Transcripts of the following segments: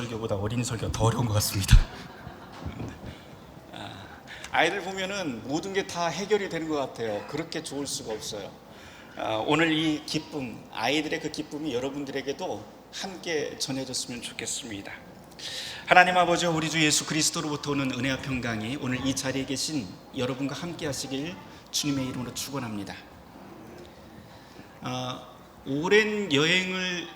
설교보다 어린이 설교가 더 어려운 것 같습니다. 아이들 보면은 모든 게 다 해결이 되는 것 같아요. 그렇게 좋을 수가 없어요. 오늘 이 기쁨, 아이들의 그 기쁨이 여러분들에게도 함께 전해졌으면 좋겠습니다. 하나님 아버지, 우리 주 예수 그리스도로부터 오는 은혜와 평강이 오늘 이 자리에 계신 여러분과 함께 하시길 주님의 이름으로 축원합니다. 오랜 여행을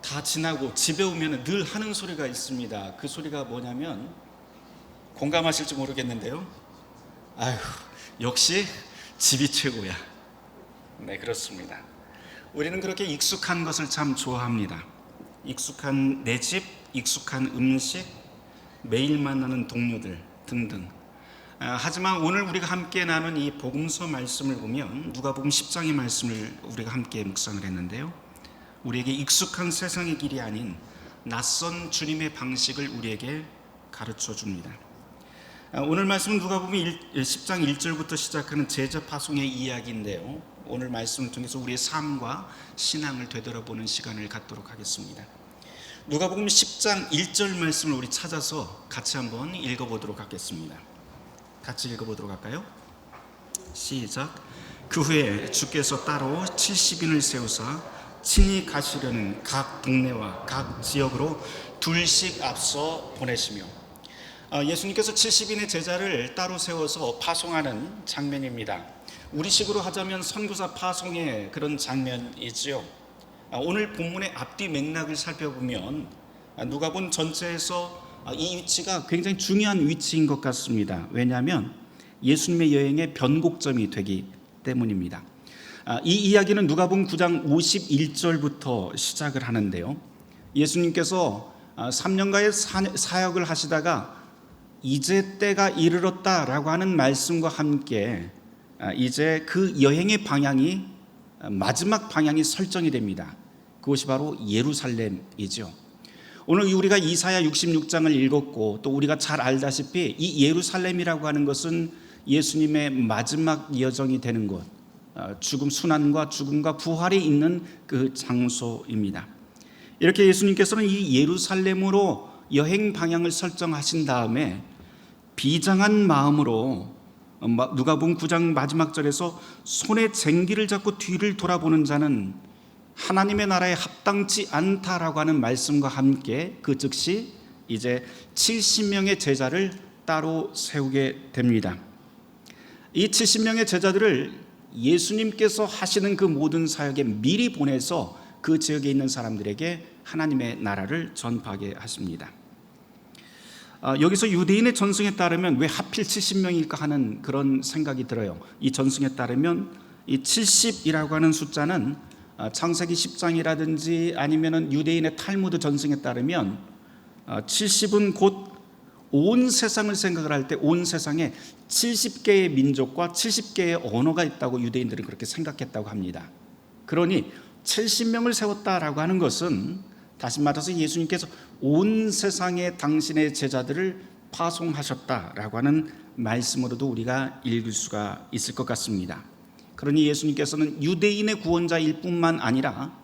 다 지나고 집에 오면 늘 하는 소리가 있습니다. 그 소리가 뭐냐면, 공감하실지 모르겠는데요, 아휴, 역시 집이 최고야. 네, 그렇습니다. 우리는 그렇게 익숙한 것을 참 좋아합니다. 익숙한 내 집, 익숙한 음식, 매일 만나는 동료들 등등. 하지만 오늘 우리가 함께 나눈 이 복음서 말씀을 보면, 누가복음 10장의 말씀을 우리가 함께 묵상을 했는데요, 우리에게 익숙한 세상의 길이 아닌 낯선 주님의 방식을 우리에게 가르쳐 줍니다. 오늘 말씀은 누가복음 10장 1절부터 시작하는 제자 파송의 이야기인데요, 오늘 말씀을 통해서 우리의 삶과 신앙을 되돌아보는 시간을 갖도록 하겠습니다. 누가복음 10장 1절 말씀을 우리 찾아서 같이 한번 읽어보도록 하겠습니다. 같이 읽어보도록 할까요? 시작. 그 후에 주께서 따로 70인을 세우사 친히 가시려는 각 동네와 각 지역으로 둘씩 앞서 보내시며, 예수님께서 70인의 제자를 따로 세워서 파송하는 장면입니다. 우리식으로 하자면 선교사 파송의 그런 장면이지요. 오늘 본문의 앞뒤 맥락을 살펴보면 누가복음 전체에서 이 위치가 굉장히 중요한 위치인 것 같습니다. 왜냐하면 예수님의 여행의 변곡점이 되기 때문입니다. 이 이야기는 누가복음 9장 51절부터 시작을 하는데요, 예수님께서 3년간의 사역을 하시다가 이제 때가 이르렀다라고 하는 말씀과 함께 이제 그 여행의 방향이, 마지막 방향이 설정이 됩니다. 그것이 바로 예루살렘이죠. 오늘 우리가 이사야 66장을 읽었고, 또 우리가 잘 알다시피 이 예루살렘이라고 하는 것은 예수님의 마지막 여정이 되는 곳, 죽음, 순환과 죽음과 부활이 있는 그 장소입니다. 이렇게 예수님께서는 이 예루살렘으로 여행 방향을 설정하신 다음에 비장한 마음으로 누가복음 9장 마지막 절에서 손에 쟁기를 잡고 뒤를 돌아보는 자는 하나님의 나라에 합당치 않다라고 하는 말씀과 함께 그 즉시 이제 70명의 제자를 따로 세우게 됩니다. 이 70명의 제자들을 예수님께서 하시는 그 모든 사역에 미리 보내서 그 지역에 있는 사람들에게 하나님의 나라를 전파하게 하십니다. 여기서 유대인의 전승에 따르면 왜 하필 70명일까 하는 그런 생각이 들어요. 이 전승에 따르면 이 70이라고 하는 숫자는 창세기 10장이라든지 아니면은 유대인의 탈무드 전승에 따르면 70은 곧 온 세상을 생각을 할 때 온 세상에 70개의 민족과 70개의 언어가 있다고 유대인들은 그렇게 생각했다고 합니다. 그러니 70명을 세웠다라고 하는 것은, 다시 말해서 예수님께서 온 세상에 당신의 제자들을 파송하셨다라고 하는 말씀으로도 우리가 읽을 수가 있을 것 같습니다. 그러니 예수님께서는 유대인의 구원자일 뿐만 아니라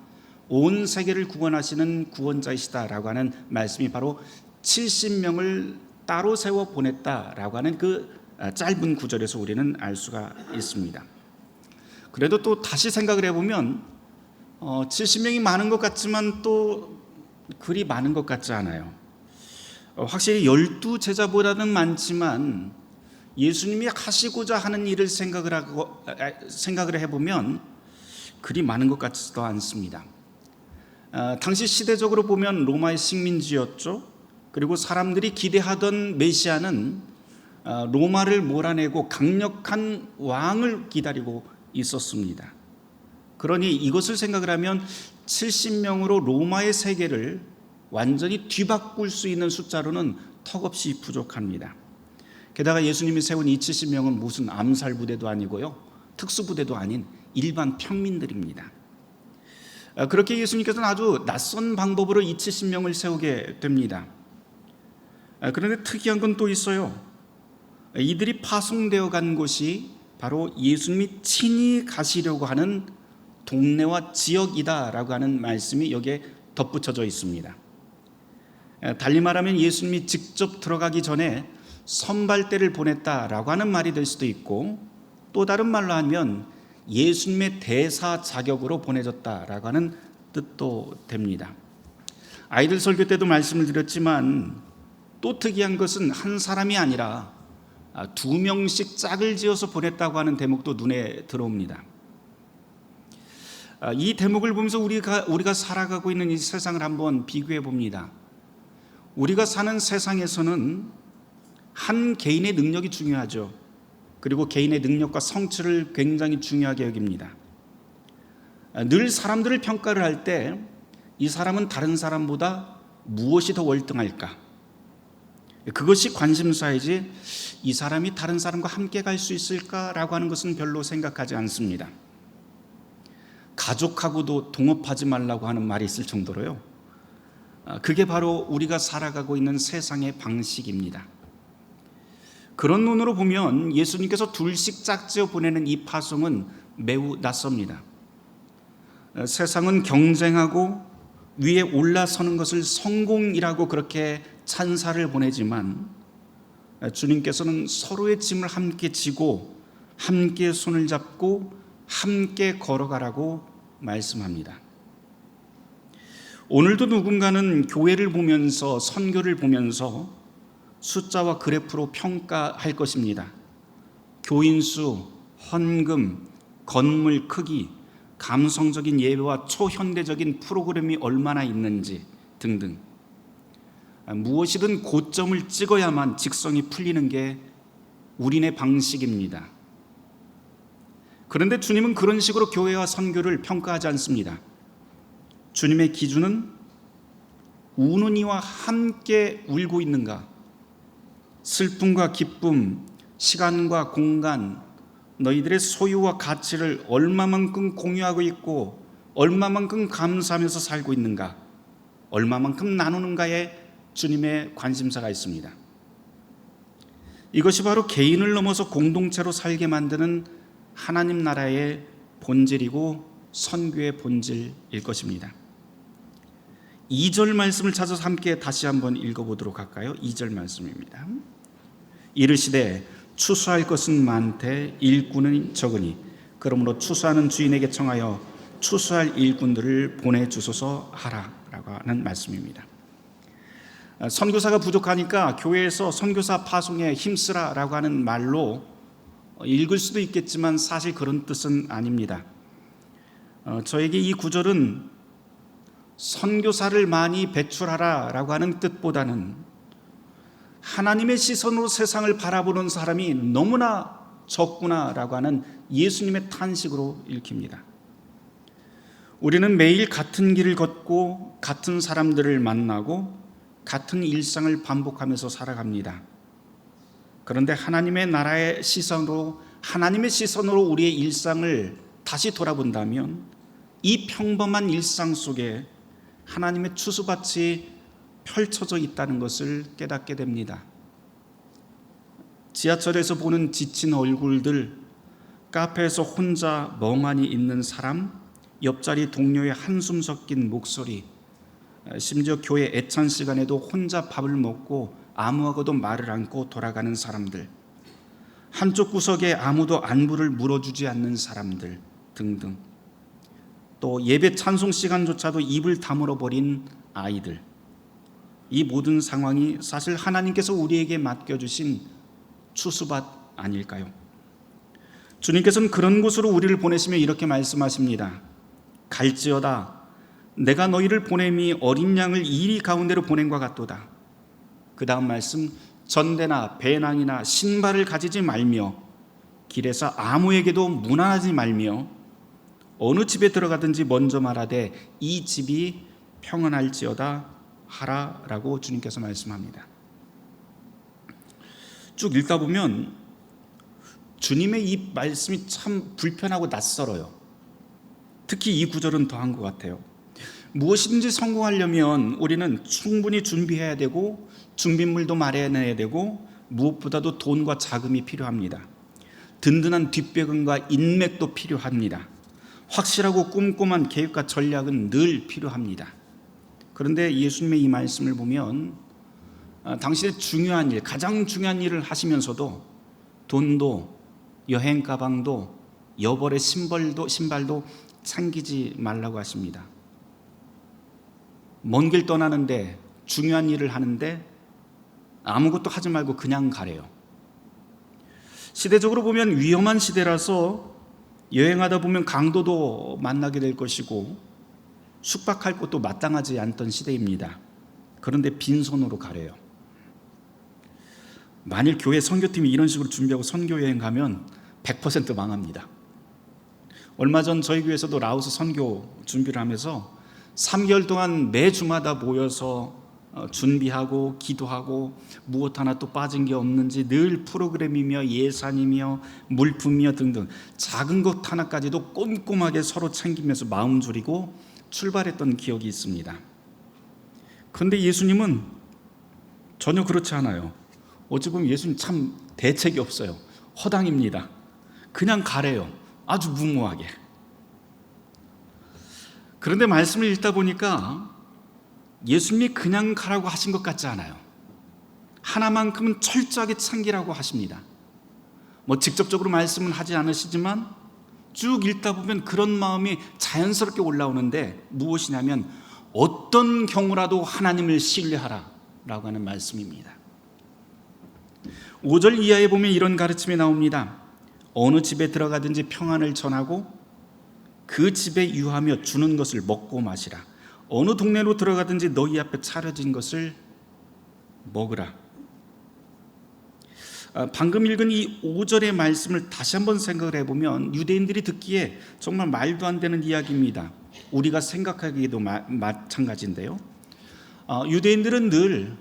온 세계를 구원하시는 구원자이시다라고 하는 말씀이 바로 70명을 따로 세워 보냈다라고 하는 그 짧은 구절에서 우리는 알 수가 있습니다. 그래도 또 다시 생각을 해보면 70명이 많은 것 같지만 또 그리 많은 것 같지 않아요. 확실히 12제자보다는 많지만 예수님이 하시고자 하는 일을 생각을 해보면 그리 많은 것 같지도 않습니다. 당시 시대적으로 보면 로마의 식민지였죠. 그리고 사람들이 기대하던 메시아는 로마를 몰아내고 강력한 왕을 기다리고 있었습니다. 그러니 이것을 생각을 하면 70명으로 로마의 세계를 완전히 뒤바꿀 수 있는 숫자로는 턱없이 부족합니다. 게다가 예수님이 세운 이 70명은 무슨 암살 부대도 아니고요, 특수부대도 아닌 일반 평민들입니다. 그렇게 예수님께서는 아주 낯선 방법으로 이 70명을 세우게 됩니다. 그런데 특이한 건 또 있어요. 이들이 파송되어 간 곳이 바로 예수님이 친히 가시려고 하는 동네와 지역이다라고 하는 말씀이 여기에 덧붙여져 있습니다. 달리 말하면 예수님이 직접 들어가기 전에 선발대를 보냈다라고 하는 말이 될 수도 있고, 또 다른 말로 하면 예수님의 대사 자격으로 보내졌다라고 하는 뜻도 됩니다. 아이들 설교 때도 말씀을 드렸지만 또 특이한 것은 한 사람이 아니라 2명씩 짝을 지어서 보냈다고 하는 대목도 눈에 들어옵니다. 이 대목을 보면서 우리가 살아가고 있는 이 세상을 한번 비교해 봅니다. 우리가 사는 세상에서는 한 개인의 능력이 중요하죠. 그리고 개인의 능력과 성취를 굉장히 중요하게 여깁니다. 늘 사람들을 평가를 할 때 이 사람은 다른 사람보다 무엇이 더 월등할까? 그것이 관심사이지 이 사람이 다른 사람과 함께 갈 수 있을까라고 하는 것은 별로 생각하지 않습니다. 가족하고도 동업하지 말라고 하는 말이 있을 정도로요. 그게 바로 우리가 살아가고 있는 세상의 방식입니다. 그런 눈으로 보면 예수님께서 둘씩 짝지어 보내는 이 파송은 매우 낯섭니다. 세상은 경쟁하고 위에 올라서는 것을 성공이라고 그렇게 찬사를 보내지만 주님께서는 서로의 짐을 함께 지고 함께 손을 잡고 함께 걸어가라고 말씀합니다. 오늘도 누군가는 교회를 보면서 선교를 보면서 숫자와 그래프로 평가할 것입니다. 교인 수, 헌금, 건물 크기, 감성적인 예배와 초현대적인 프로그램이 얼마나 있는지 등등. 무엇이든 고점을 찍어야만 직성이 풀리는 게 우리네 방식입니다. 그런데 주님은 그런 식으로 교회와 선교를 평가하지 않습니다. 주님의 기준은 우는 이와 함께 울고 있는가, 슬픔과 기쁨, 시간과 공간, 너희들의 소유와 가치를 얼마만큼 공유하고 있고 얼마만큼 감사하면서 살고 있는가, 얼마만큼 나누는가에 주님의 관심사가 있습니다. 이것이 바로 개인을 넘어서 공동체로 살게 만드는 하나님 나라의 본질이고 선교의 본질일 것입니다. 2절 말씀을 찾아서 함께 다시 한번 읽어보도록 할까요? 2절 말씀입니다. 이르시되 추수할 것은 많되 일꾼은 적으니 그러므로 추수하는 주인에게 청하여 추수할 일꾼들을 보내주소서 하라 라고 하는 말씀입니다. 선교사가 부족하니까 교회에서 선교사 파송에 힘쓰라 라고 하는 말로 읽을 수도 있겠지만 사실 그런 뜻은 아닙니다. 저에게 이 구절은 선교사를 많이 배출하라 라고 하는 뜻보다는 하나님의 시선으로 세상을 바라보는 사람이 너무나 적구나 라고 하는 예수님의 탄식으로 읽힙니다. 우리는 매일 같은 길을 걷고 같은 사람들을 만나고 같은 일상을 반복하면서 살아갑니다. 그런데 하나님의 나라의 시선으로, 하나님의 시선으로 우리의 일상을 다시 돌아본다면 이 평범한 일상 속에 하나님의 추수밭이 펼쳐져 있다는 것을 깨닫게 됩니다. 지하철에서 보는 지친 얼굴들, 카페에서 혼자 멍하니 있는 사람, 옆자리 동료의 한숨 섞인 목소리, 심지어 교회 애찬 시간에도 혼자 밥을 먹고 아무하고도 말을 않고 돌아가는 사람들, 한쪽 구석에 아무도 안부를 물어주지 않는 사람들 등등, 또 예배 찬송 시간조차도 입을 다물어 버린 아이들, 이 모든 상황이 사실 하나님께서 우리에게 맡겨주신 추수밭 아닐까요? 주님께서는 그런 곳으로 우리를 보내시며 이렇게 말씀하십니다. 갈지어다 내가 너희를 보냄이 어린 양을 이리 가운데로 보낸 것 같도다. 그 다음 말씀, 전대나 배낭이나 신발을 가지지 말며 길에서 아무에게도 문안하지 말며 어느 집에 들어가든지 먼저 말하되 이 집이 평안할지어다 하라라고 주님께서 말씀합니다. 쭉 읽다 보면 주님의 이 말씀이 참 불편하고 낯설어요. 특히 이 구절은 더한 것 같아요. 무엇이든지 성공하려면 우리는 충분히 준비해야 되고 준비물도 마련해야 되고 무엇보다도 돈과 자금이 필요합니다. 든든한 뒷배경과 인맥도 필요합니다. 확실하고 꼼꼼한 계획과 전략은 늘 필요합니다. 그런데 예수님의 이 말씀을 보면 당신의 중요한 일, 가장 중요한 일을 하시면서도 돈도 여행 가방도 여벌의 신발도 챙기지 말라고 하십니다. 먼 길 떠나는데 중요한 일을 하는데 아무것도 하지 말고 그냥 가래요. 시대적으로 보면 위험한 시대라서 여행하다 보면 강도도 만나게 될 것이고 숙박할 곳도 마땅하지 않던 시대입니다. 그런데 빈손으로 가래요. 만일 교회 선교팀이 이런 식으로 준비하고 선교여행 가면 100% 망합니다. 얼마 전 저희 교회에서도 라오스 선교 준비를 하면서 3개월 동안 매주마다 모여서 준비하고 기도하고 무엇 하나 또 빠진 게 없는지 늘 프로그램이며 예산이며 물품이며 등등 작은 것 하나까지도 꼼꼼하게 서로 챙기면서 마음 졸이고 출발했던 기억이 있습니다. 그런데 예수님은 전혀 그렇지 않아요. 어찌 보면 예수님 참 대책이 없어요. 허당입니다. 그냥 가래요. 아주 무모하게. 그런데 말씀을 읽다 보니까 예수님이 그냥 가라고 하신 것 같지 않아요. 하나만큼은 철저하게 챙기라고 하십니다. 직접적으로 말씀은 하지 않으시지만 쭉 읽다 보면 그런 마음이 자연스럽게 올라오는데 무엇이냐면 어떤 경우라도 하나님을 신뢰하라 라고 하는 말씀입니다. 5절 이하에 보면 이런 가르침이 나옵니다. 어느 집에 들어가든지 평안을 전하고 그 집에 유하며 주는 것을 먹고 마시라. 어느 동네로 들어가든지 너희 앞에 차려진 것을 먹으라. 방금 읽은 이 5절의 말씀을 다시 한번 생각을 해보면 유대인들이 듣기에 정말 말도 안 되는 이야기입니다. 우리가 생각하기에도 마찬가지인데요. 유대인들은 늘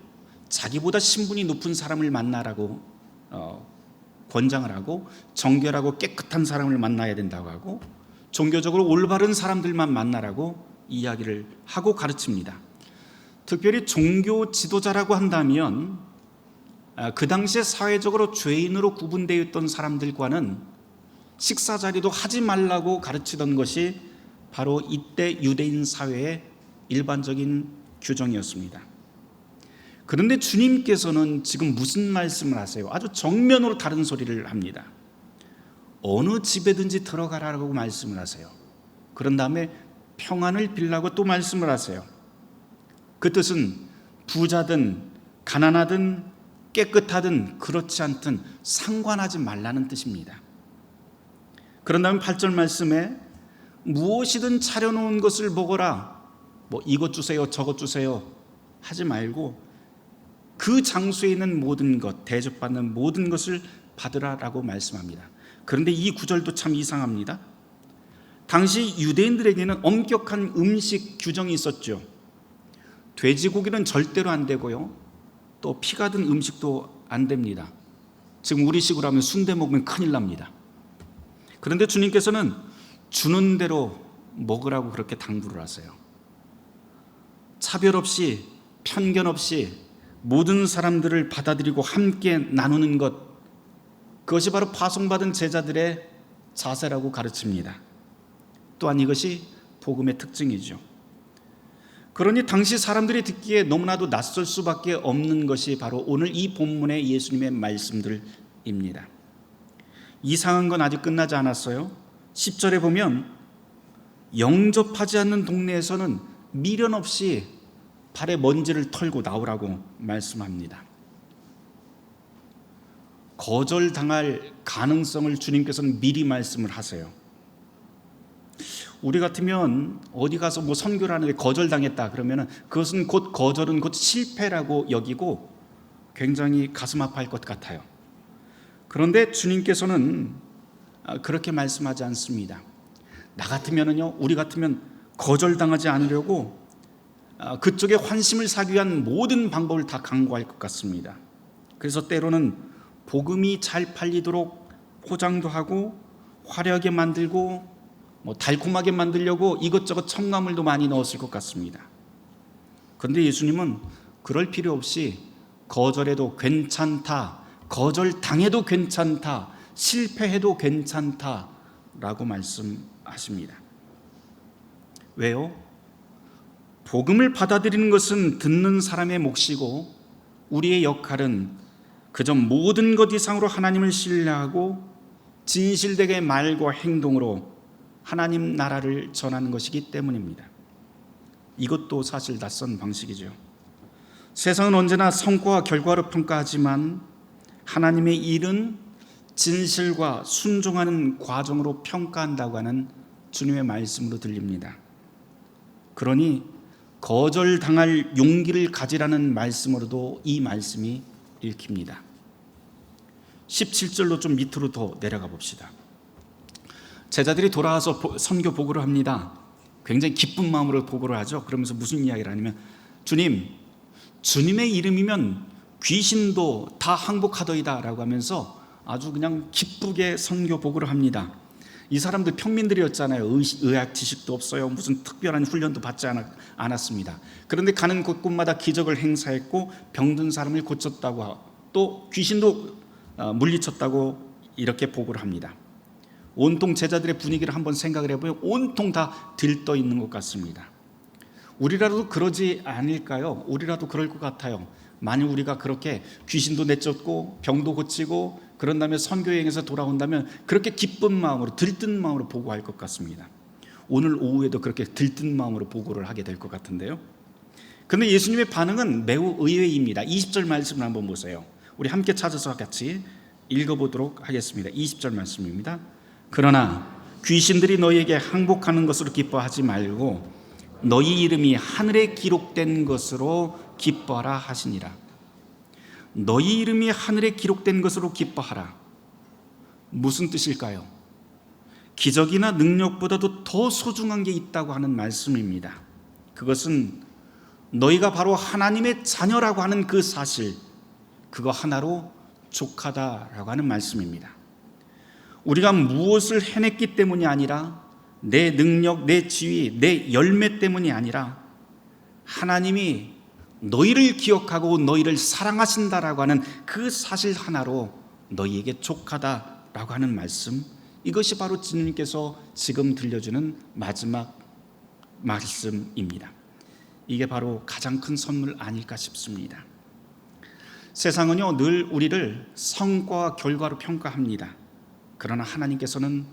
자기보다 신분이 높은 사람을 만나라고 권장을 하고 정결하고 깨끗한 사람을 만나야 된다고 하고 종교적으로 올바른 사람들만 만나라고 이야기를 하고 가르칩니다. 특별히 종교 지도자라고 한다면 그 당시에 사회적으로 죄인으로 구분되어 있던 사람들과는 식사 자리도 하지 말라고 가르치던 것이 바로 이때 유대인 사회의 일반적인 규정이었습니다. 그런데 주님께서는 지금 무슨 말씀을 하세요? 아주 정면으로 다른 소리를 합니다. 어느 집에든지 들어가라고 말씀을 하세요. 그런 다음에 평안을 빌라고 또 말씀을 하세요. 그 뜻은 부자든 가난하든 깨끗하든 그렇지 않든 상관하지 말라는 뜻입니다. 그런 다음에 8절 말씀에 무엇이든 차려놓은 것을 먹어라. 이것 주세요 저것 주세요 하지 말고 그 장소에 있는 모든 것, 대접받는 모든 것을 받으라라고 말씀합니다. 그런데 이 구절도 참 이상합니다. 당시 유대인들에게는 엄격한 음식 규정이 있었죠. 돼지고기는 절대로 안 되고요. 또 피가 든 음식도 안 됩니다. 지금 우리식으로 하면 순대 먹으면 큰일 납니다. 그런데 주님께서는 주는 대로 먹으라고 그렇게 당부를 하세요. 차별 없이 편견 없이 모든 사람들을 받아들이고 함께 나누는 것, 그것이 바로 파송받은 제자들의 자세라고 가르칩니다. 또한 이것이 복음의 특징이죠. 그러니 당시 사람들이 듣기에 너무나도 낯설 수밖에 없는 것이 바로 오늘 이 본문의 예수님의 말씀들입니다. 이상한 건 아직 끝나지 않았어요. 10절에 보면 영접하지 않는 동네에서는 미련 없이 발에 먼지를 털고 나오라고 말씀합니다. 거절당할 가능성을 주님께서는 미리 말씀을 하세요. 우리 같으면 어디 가서 선교를 하는데 거절당했다 그러면 그것은 거절은 곧 실패라고 여기고 굉장히 가슴 아파할 것 같아요. 그런데 주님께서는 그렇게 말씀하지 않습니다. 나 같으면은요, 우리 같으면 거절당하지 않으려고 그쪽에 환심을 사기 위한 모든 방법을 다 강구할 것 같습니다. 그래서 때로는 복음이 잘 팔리도록 포장도 하고 화려하게 만들고 달콤하게 만들려고 이것저것 첨가물도 많이 넣었을 것 같습니다. 그런데 예수님은 그럴 필요 없이 거절해도 괜찮다, 거절당해도 괜찮다, 실패해도 괜찮다라고 말씀하십니다. 왜요? 복음을 받아들이는 것은 듣는 사람의 몫이고 우리의 역할은 그저 모든 것 이상으로 하나님을 신뢰하고 진실되게 말과 행동으로 하나님 나라를 전하는 것이기 때문입니다. 이것도 사실 낯선 방식이죠. 세상은 언제나 성과와 결과로 평가하지만 하나님의 일은 진실과 순종하는 과정으로 평가한다고 하는 주님의 말씀으로 들립니다. 그러니 거절당할 용기를 가지라는 말씀으로도 이 말씀이 읽힙니다. 17절로 좀 밑으로 더 내려가 봅시다. 제자들이 돌아와서 선교 보고를 합니다. 굉장히 기쁜 마음으로 보고를 하죠. 그러면서 무슨 이야기를 하냐면, 주님의 이름이면 귀신도 다 항복하더이다 라고 하면서 아주 그냥 기쁘게 선교 보고를 합니다. 이 사람들 평민들이었잖아요. 의학 지식도 없어요. 무슨 특별한 훈련도 받지 않았습니다. 그런데 가는 곳곳마다 기적을 행사했고 병든 사람을 고쳤다고 하고 또 귀신도 물리쳤다고 이렇게 보고를 합니다. 온통 제자들의 분위기를 한번 생각을 해보면 온통 다 들떠 있는 것 같습니다. 우리라도 그러지 않을까요? 우리라도 그럴 것 같아요. 만일 우리가 그렇게 귀신도 내쫓고 병도 고치고 그런 다음에 선교여행에서 돌아온다면 그렇게 기쁜 마음으로 들뜬 마음으로 보고할 것 같습니다. 오늘 오후에도 그렇게 들뜬 마음으로 보고를 하게 될 것 같은데요. 그런데 예수님의 반응은 매우 의외입니다. 20절 말씀을 한번 보세요. 우리 함께 찾아서 같이 읽어보도록 하겠습니다. 20절 말씀입니다. 그러나 귀신들이 너희에게 항복하는 것으로 기뻐하지 말고 너희 이름이 하늘에 기록된 것으로 기뻐하라 하시니라. 너희 이름이 하늘에 기록된 것으로 기뻐하라. 무슨 뜻일까요? 기적이나 능력보다도 더 소중한 게 있다고 하는 말씀입니다. 그것은 너희가 바로 하나님의 자녀라고 하는 그 사실, 그거 하나로 족하다라고 하는 말씀입니다. 우리가 무엇을 해냈기 때문이 아니라 내 능력, 내 지위, 내 열매 때문이 아니라 하나님이 너희를 기억하고 너희를 사랑하신다라고 하는 그 사실 하나로 너희에게 족하다라고 하는 말씀, 이것이 바로 주님께서 지금 들려주는 마지막 말씀입니다. 이게 바로 가장 큰 선물 아닐까 싶습니다. 세상은요 늘 우리를 성과와 결과로 평가합니다. 그러나 하나님께서는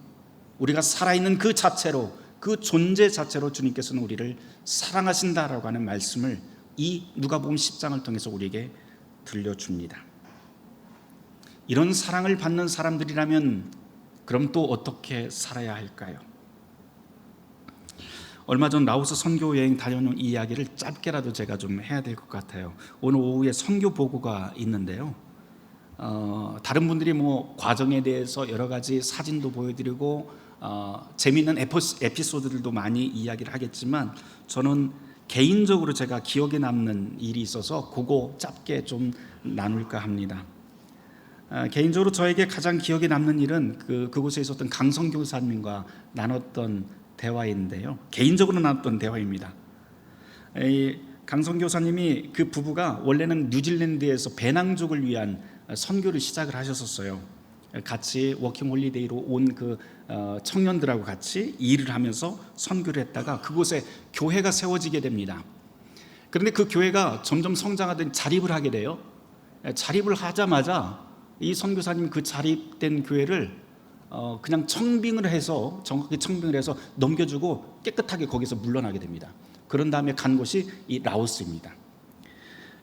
우리가 살아있는 그 자체로, 그 존재 자체로 주님께서는 우리를 사랑하신다라고 하는 말씀을 이 누가복음 10장을 통해서 우리에게 들려줍니다. 이런 사랑을 받는 사람들이라면 그럼 또 어떻게 살아야 할까요? 얼마 전 라오스 선교 여행 다녀온 이야기를 짧게라도 제가 좀 해야 될 것 같아요. 오늘 오후에 선교 보고가 있는데요. 다른 분들이 과정에 대해서 여러 가지 사진도 보여드리고 재미있는 에피소드들도 많이 이야기를 하겠지만 저는 개인적으로 제가 기억에 남는 일이 있어서 그거 짧게 좀 나눌까 합니다. 개인적으로 저에게 가장 기억에 남는 일은 그곳에 있었던 강성 교사님과 나눴던 대화인데요. 개인적으로 나눴던 대화입니다. 강성 교사님이 그 부부가 원래는 뉴질랜드에서 배낭족을 위한 선교를 시작을 하셨었어요. 같이 워킹 홀리데이로 온 그 청년들하고 같이 일을 하면서 선교를 했다가 그곳에 교회가 세워지게 됩니다. 그런데 그 교회가 점점 성장하더니 자립을 하게 돼요. 자립을 하자마자 이 선교사님 그 자립된 교회를 그냥 정정하게 해서 넘겨주고 깨끗하게 거기서 물러나게 됩니다. 그런 다음에 간 곳이 이 라오스입니다.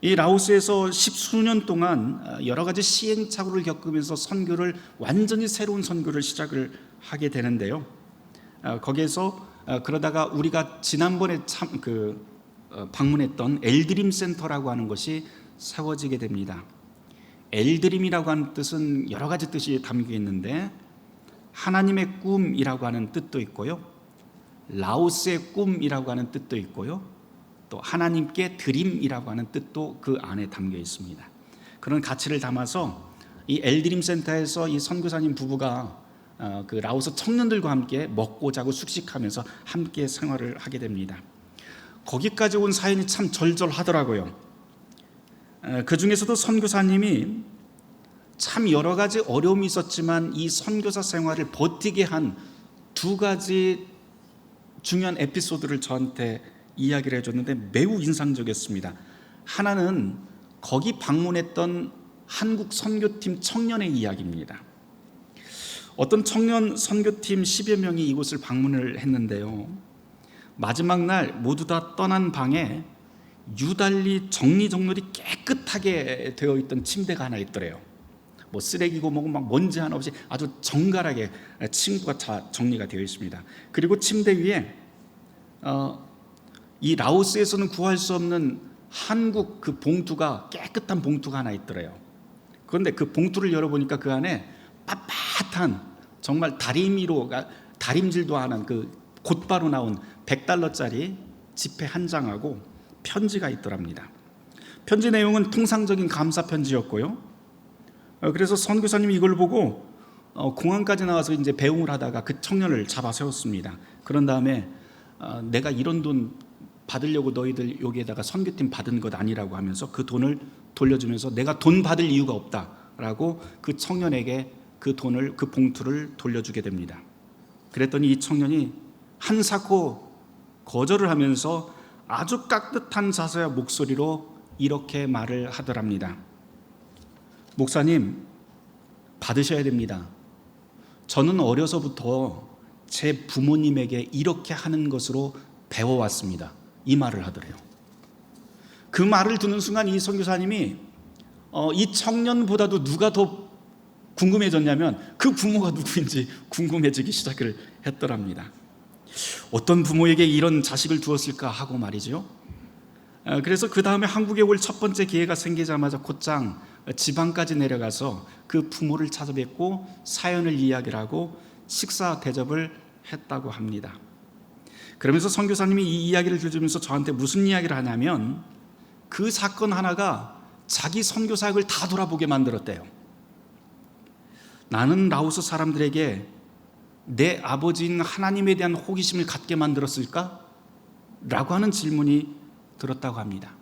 이 라오스에서 십수년 동안 여러 가지 시행착오를 겪으면서 선교를 완전히 새로운 선교를 시작을 하게 되는데요. 거기에서 그러다가 우리가 지난번에 방문했던 엘드림 센터라고 하는 것이 세워지게 됩니다. 엘드림이라고 하는 뜻은 여러 가지 뜻이 담겨 있는데 하나님의 꿈이라고 하는 뜻도 있고요, 라오스의 꿈이라고 하는 뜻도 있고요, 또 하나님께 드림이라고 하는 뜻도 그 안에 담겨 있습니다. 그런 가치를 담아서 이 엘드림 센터에서 이 선교사님 부부가 그 라오스 청년들과 함께 먹고 자고 숙식하면서 함께 생활을 하게 됩니다. 거기까지 온 사연이 참 절절하더라고요. 그 중에서도 선교사님이 참 여러 가지 어려움이 있었지만 이 선교사 생활을 버티게 한 두 가지 중요한 에피소드를 저한테 이야기를 해줬는데 매우 인상적이었습니다. 하나는 거기 방문했던 한국 선교팀 청년의 이야기입니다. 어떤 청년 선교팀 10여 명이 이곳을 방문을 했는데요, 마지막 날 모두 다 떠난 방에 유달리 정리정돈이 깨끗하게 되어 있던 침대가 하나 있더래요. 뭐 쓰레기고 뭐고 막 먼지 하나 없이 아주 정갈하게 침구가 다 정리가 되어 있습니다. 그리고 침대 위에 이 라오스에서는 구할 수 없는 한국 그 봉투가, 깨끗한 봉투가 하나 있더래요. 그런데 그 봉투를 열어보니까 그 안에 빳빳한 정말 다림질도 안 한 그 곧바로 나온 $100짜리 지폐 한 장하고 편지가 있더랍니다. 편지 내용은 통상적인 감사 편지였고요. 그래서 선교사님이 이걸 보고 공항까지 나와서 이제 배웅을 하다가 그 청년을 잡아 세웠습니다. 그런 다음에 내가 이런 돈 받으려고 너희들 여기에다가 선교팀 받은 것 아니라고 하면서 그 돈을 돌려주면서 내가 돈 받을 이유가 없다라고 그 청년에게 그 돈을, 그 봉투를 돌려주게 됩니다. 그랬더니 이 청년이 한사코 거절을 하면서 아주 깍듯한 자세와 목소리로 이렇게 말을 하더랍니다. 목사님, 받으셔야 됩니다. 저는 어려서부터 제 부모님에게 이렇게 하는 것으로 배워왔습니다. 이 말을 하더래요. 그 말을 듣는 순간 이 선교사님이 이 청년보다도 누가 더 궁금해졌냐면 그 부모가 누구인지 궁금해지기 시작을 했더랍니다. 어떤 부모에게 이런 자식을 두었을까 하고 말이죠. 그래서 그 다음에 한국에 올 첫 번째 기회가 생기자마자 곧장 지방까지 내려가서 그 부모를 찾아뵙고 사연을 이야기를 하고 식사 대접을 했다고 합니다. 그러면서 선교사님이 이 이야기를 들으면서 저한테 무슨 이야기를 하냐면 그 사건 하나가 자기 선교 사역을 다 돌아보게 만들었대요. 나는 라오스 사람들에게 내 아버지인 하나님에 대한 호기심을 갖게 만들었을까? 라고 하는 질문이 들었다고 합니다.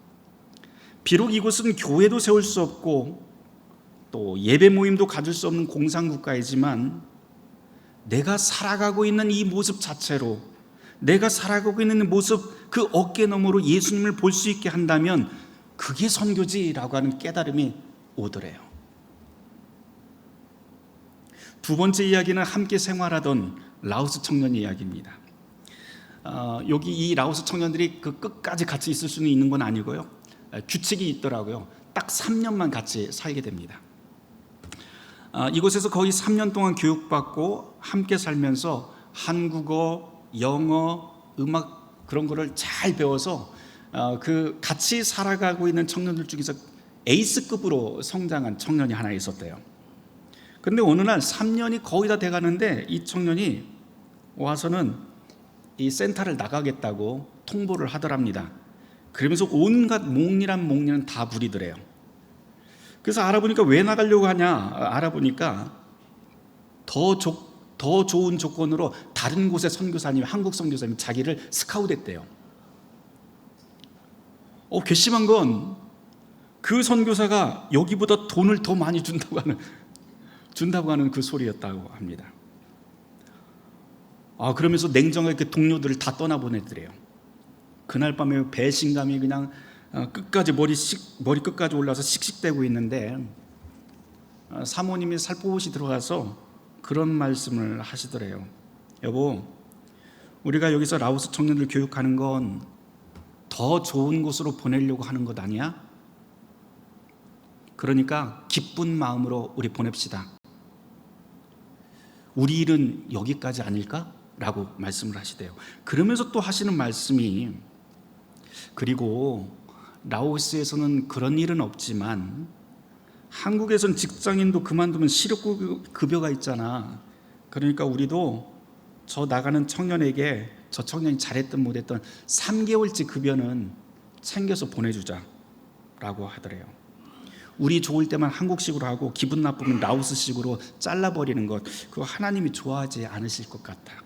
비록 이곳은 교회도 세울 수 없고 또 예배 모임도 가질 수 없는 공산국가이지만 내가 살아가고 있는 이 모습 자체로, 내가 살아가고 있는 모습 그 어깨 너머로 예수님을 볼 수 있게 한다면 그게 선교지라고 하는 깨달음이 오더래요. 두 번째 이야기는 함께 생활하던 라오스 청년 이야기입니다. 여기 이 라오스 청년들이 그 끝까지 같이 있을 수는 있는 건 아니고요. 규칙이 있더라고요. 딱 3년만 같이 살게 됩니다. 이곳에서 거의 3년 동안 교육받고 함께 살면서 한국어, 영어, 음악 그런 거를 잘 배워서 그 같이 살아가고 있는 청년들 중에서 에이스급으로 성장한 청년이 하나 있었대요. 근데 어느 날 3년이 거의 다 돼가는데 이 청년이 와서는 이 센터를 나가겠다고 통보를 하더랍니다. 그러면서 온갖 몽리는 다 부리더래요. 그래서 알아보니까 왜 나가려고 하냐 알아보니까 더 좋은 조건으로 다른 곳의 선교사님, 한국 선교사님 자기를 스카우트했대요. 괘씸한 건 그 선교사가 여기보다 돈을 더 많이 준다고 하는 그 소리였다고 합니다. 그러면서 냉정하게 그 동료들을 다 떠나보내더래요. 그날 밤에 배신감이 그냥 끝까지 머리 끝까지 올라서 씩씩대고 있는데 사모님이 살포시 들어가서 그런 말씀을 하시더래요. 여보, 우리가 여기서 라오스 청년들 교육하는 건 더 좋은 곳으로 보내려고 하는 것 아니야? 그러니까 기쁜 마음으로 우리 보냅시다. 우리 일은 여기까지 아닐까? 라고 말씀을 하시대요. 그러면서 또 하시는 말씀이, 그리고 라오스에서는 그런 일은 없지만 한국에선 직장인도 그만두면 실업급여가 있잖아. 그러니까 우리도 저 나가는 청년에게 저 청년이 잘했든 못했든 3개월치 급여는 챙겨서 보내주자 라고 하더래요. 우리 좋을 때만 한국식으로 하고 기분 나쁘면 라오스식으로 잘라버리는 것, 그거 하나님이 좋아하지 않으실 것 같아.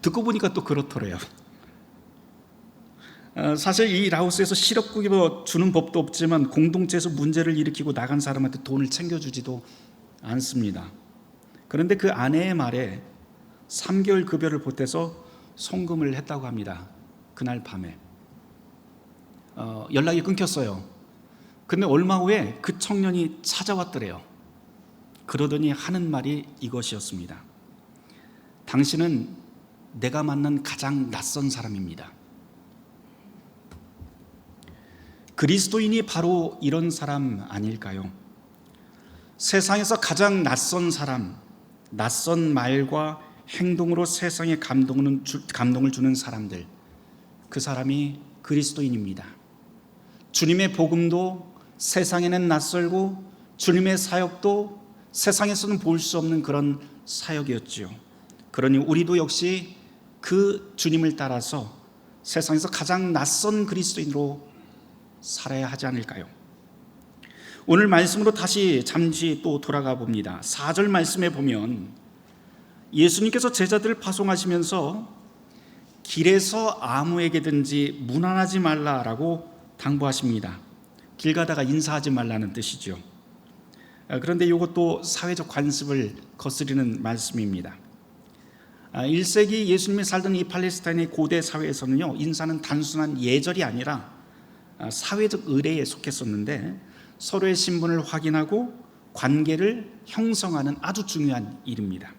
듣고 보니까 또 그렇더래요. 사실 이 라오스에서 실업급여 주는 법도 없지만 공동체에서 문제를 일으키고 나간 사람한테 돈을 챙겨주지도 않습니다. 그런데 그 아내의 말에 3개월 급여를 보태서 송금을 했다고 합니다. 그날 밤에 연락이 끊겼어요. 근데 얼마 후에 그 청년이 찾아왔더래요. 그러더니 하는 말이 이것이었습니다. 당신은 내가 만난 가장 낯선 사람입니다. 그리스도인이 바로 이런 사람 아닐까요? 세상에서 가장 낯선 사람, 낯선 말과 행동으로 세상에 감동을 주는 사람들, 그 사람이 그리스도인입니다. 주님의 복음도 세상에는 낯설고 주님의 사역도 세상에서는 볼 수 없는 그런 사역이었지요. 그러니 우리도 역시 그 주님을 따라서 세상에서 가장 낯선 그리스도인으로 살아야 하지 않을까요? 오늘 말씀으로 다시 잠시 또 돌아가 봅니다. 4절 말씀에 보면 예수님께서 제자들을 파송하시면서 길에서 아무에게든지 문안하지 말라라고 당부하십니다. 길 가다가 인사하지 말라는 뜻이죠. 그런데 이것도 사회적 관습을 거스르는 말씀입니다. 1세기 예수님이 살던 이 팔레스타인의 고대 사회에서는요, 인사는 단순한 예절이 아니라 사회적 의례에 속했었는데 서로의 신분을 확인하고 관계를 형성하는 아주 중요한 일입니다.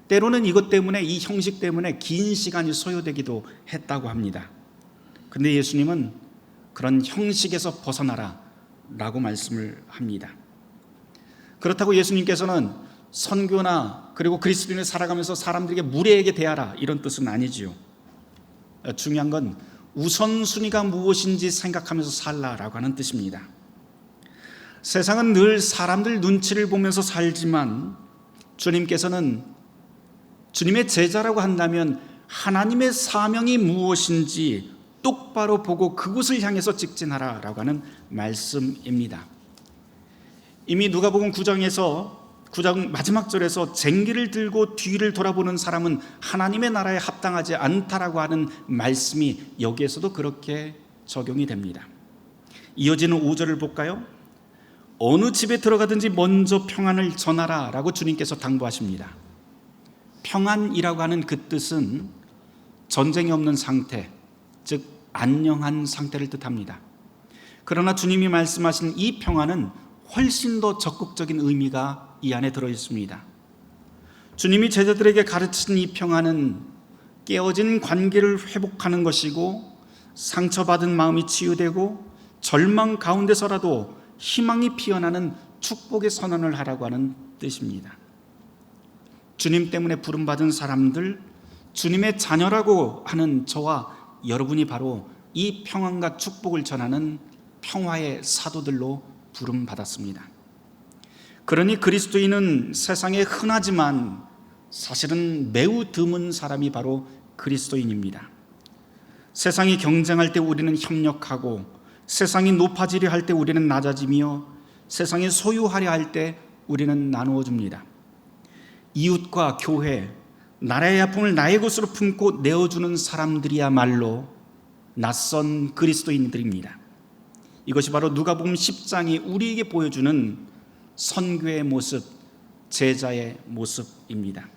때로는 이것 때문에, 이 형식 때문에 긴 시간이 소요되기도 했다고 합니다. 근데 예수님은 그런 형식에서 벗어나라 라고 말씀을 합니다. 그렇다고 예수님께서는 선교나 그리고 그리스도인을 살아가면서 사람들에게 무례하게 대하라 이런 뜻은 아니지요. 중요한 건 우선순위가 무엇인지 생각하면서 살라라고 하는 뜻입니다. 세상은 늘 사람들 눈치를 보면서 살지만 주님께서는 주님의 제자라고 한다면 하나님의 사명이 무엇인지 똑바로 보고 그곳을 향해서 직진하라라고 하는 말씀입니다. 이미 누가복음 9장 마지막 절에서 쟁기를 들고 뒤를 돌아보는 사람은 하나님의 나라에 합당하지 않다라고 하는 말씀이 여기에서도 그렇게 적용이 됩니다. 이어지는 5절을 볼까요? 어느 집에 들어가든지 먼저 평안을 전하라 라고 주님께서 당부하십니다. 평안이라고 하는 그 뜻은 전쟁이 없는 상태, 즉 안녕한 상태를 뜻합니다. 그러나 주님이 말씀하신 이 평안은 훨씬 더 적극적인 의미가 이 안에 들어있습니다. 주님이 제자들에게 가르친 이 평안은 깨어진 관계를 회복하는 것이고 상처받은 마음이 치유되고 절망 가운데서라도 희망이 피어나는 축복의 선언을 하라고 하는 뜻입니다. 주님 때문에 부름받은 사람들, 주님의 자녀라고 하는 저와 여러분이 바로 이 평안과 축복을 전하는 평화의 사도들로 부름받았습니다. 그러니 그리스도인은 세상에 흔하지만 사실은 매우 드문 사람이 바로 그리스도인입니다. 세상이 경쟁할 때 우리는 협력하고, 세상이 높아지려 할 때 우리는 낮아지며, 세상이 소유하려 할 때 우리는 나누어 줍니다. 이웃과 교회, 나라의 아픔을 나의 것으로 품고 내어주는 사람들이야말로 낯선 그리스도인들입니다. 이것이 바로 누가복음 10장이 우리에게 보여주는 선교의 모습, 제자의 모습입니다.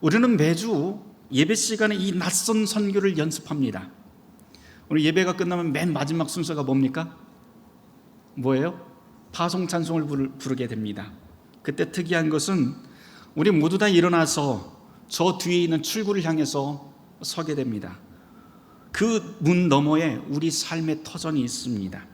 우리는 매주 예배 시간에 이 낯선 선교를 연습합니다. 오늘 예배가 끝나면 맨 마지막 순서가 뭡니까? 뭐예요? 파송 찬송을 부르게 됩니다. 그때 특이한 것은 우리 모두 다 일어나서 저 뒤에 있는 출구를 향해서 서게 됩니다. 그 문 너머에 우리 삶의 터전이 있습니다.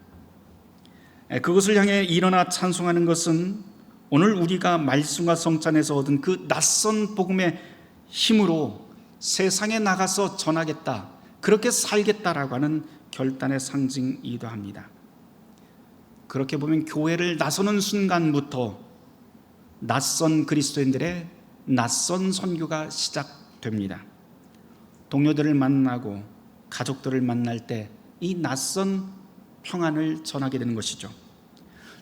그것을 향해 일어나 찬송하는 것은 오늘 우리가 말씀과 성찬에서 얻은 그 낯선 복음의 힘으로 세상에 나가서 전하겠다, 그렇게 살겠다라고 하는 결단의 상징이기도 합니다. 그렇게 보면 교회를 나서는 순간부터 낯선 그리스도인들의 낯선 선교가 시작됩니다. 동료들을 만나고 가족들을 만날 때 이 낯선 평안을 전하게 되는 것이죠.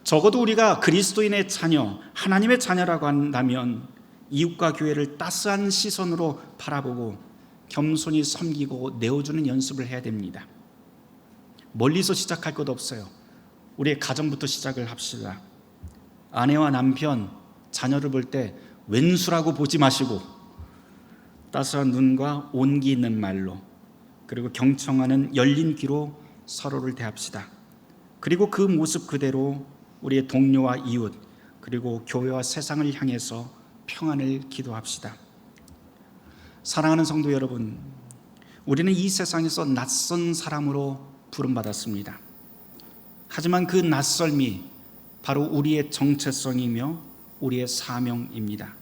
적어도 우리가 그리스도인의 자녀, 하나님의 자녀라고 한다면 이웃과 교회를 따스한 시선으로 바라보고 겸손히 섬기고 내어주는 연습을 해야 됩니다. 멀리서 시작할 것 없어요. 우리의 가정부터 시작을 합시다. 아내와 남편, 자녀를 볼 때 왼수라고 보지 마시고 따스한 눈과 온기 있는 말로, 그리고 경청하는 열린 귀로 서로를 대합시다. 그리고 그 모습 그대로 우리의 동료와 이웃, 그리고 교회와 세상을 향해서 평안을 기도합시다. 사랑하는 성도 여러분, 우리는 이 세상에서 낯선 사람으로 부름받았습니다. 하지만 그 낯설미 바로 우리의 정체성이며 우리의 사명입니다.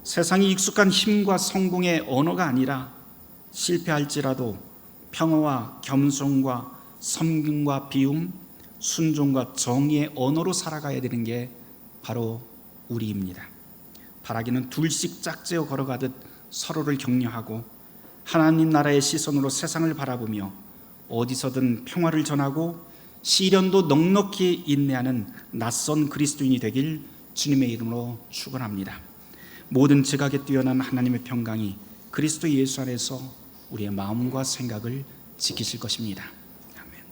세상이 익숙한 힘과 성공의 언어가 아니라 실패할지라도 평화와 겸손과 섬김과 비움, 순종과 정의의 언어로 살아가야 되는 게 바로 우리입니다. 바라기는 둘씩 짝지어 걸어가듯 서로를 격려하고 하나님 나라의 시선으로 세상을 바라보며 어디서든 평화를 전하고 시련도 넉넉히 인내하는 낯선 그리스도인이 되길 주님의 이름으로 축원합니다. 모든 지각에 뛰어난 하나님의 평강이 그리스도 예수 안에서 우리의 마음과 생각을 지키실 것입니다. 아멘.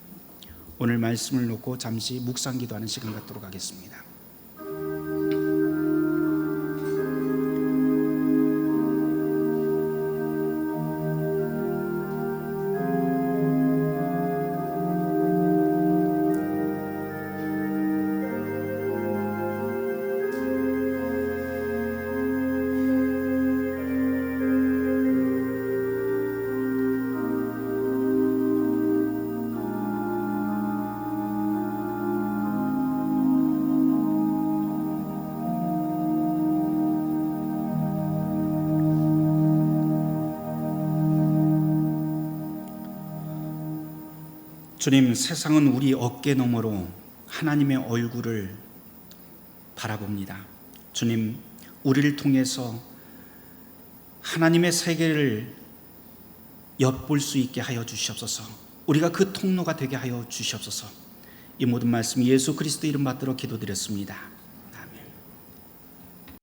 오늘 말씀을 놓고 잠시 묵상 기도하는 시간 갖도록 하겠습니다. 주님, 세상은 우리 어깨 너머로 하나님의 얼굴을 바라봅니다. 주님, 우리를 통해서 하나님의 세계를 엿볼 수 있게 하여 주시옵소서. 우리가 그 통로가 되게 하여 주시옵소서. 이 모든 말씀 예수 그리스도 이름 받들어 기도드렸습니다.